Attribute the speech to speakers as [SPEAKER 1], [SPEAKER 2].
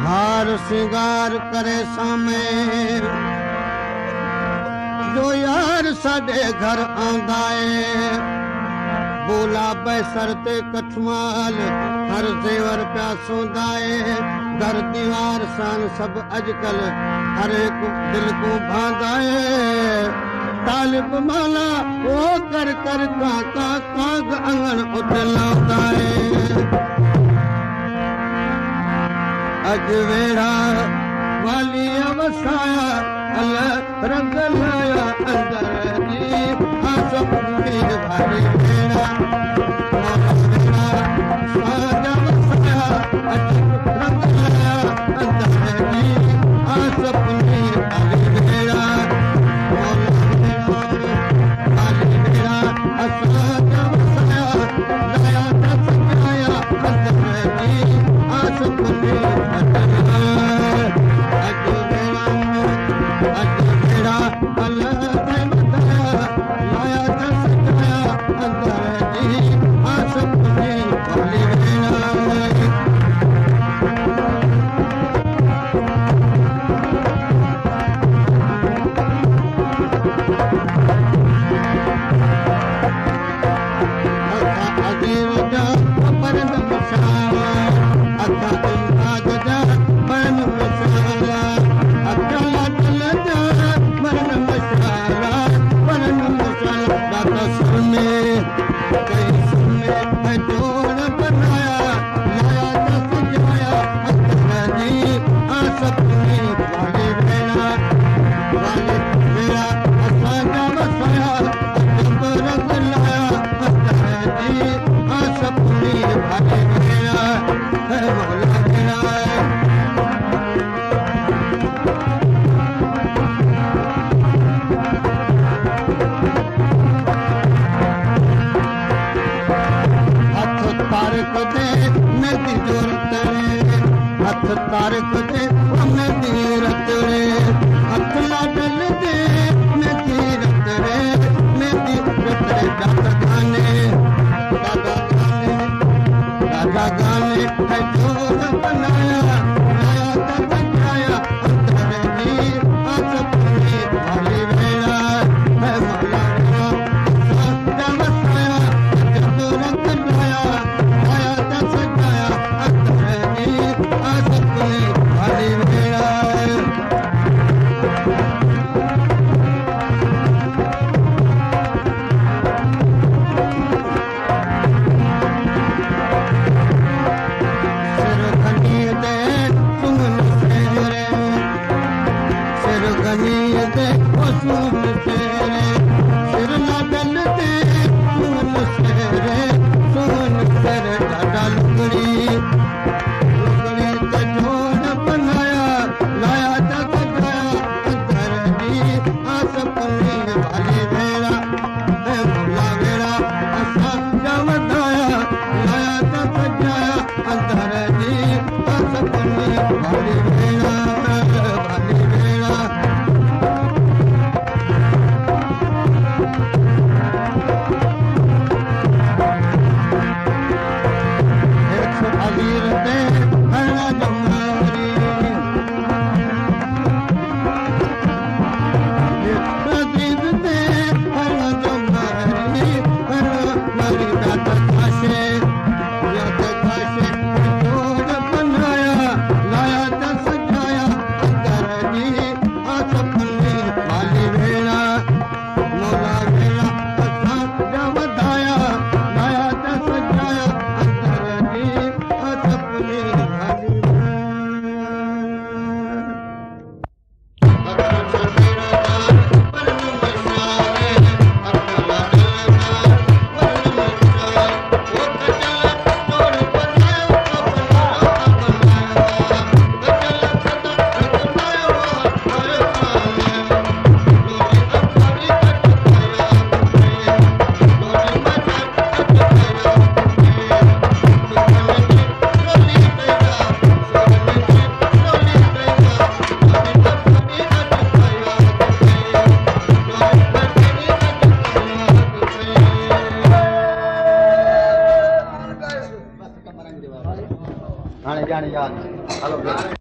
[SPEAKER 1] हार सिंगार करे सामे जो यार साडे घर आंदा है बोला बैसर ते कठमाल हर जेवर प्या सोंदा है घर दीवार सान सब अजकल हर एक दिल को भांदा है तालिब माला वो कर कर काग अंगन उठ लांदा है अजवेड़ा वाली अवसाया अल्लाह रंग लाया अंदर जी आसो पीर भारी वेड़ा साजा वसाया अजब रंग लाया अंदर जी आसो पीर भारी वेड़ा भारी वेड़ा साजा वसाया लाया सजाया अंदर जी आसो पीर तारक दे मैं तीरत रे हथ लाडल दे मैं तीरत रे मैं तीरत रे दादा गाने है जोर बनाया नया बनाया अंदर जी आस पूरी भारी वेड़ा है मौला साजा वसाया जब रंग लाया नया सजाया अंदर जी आस भारी वेड़ा
[SPEAKER 2] क्या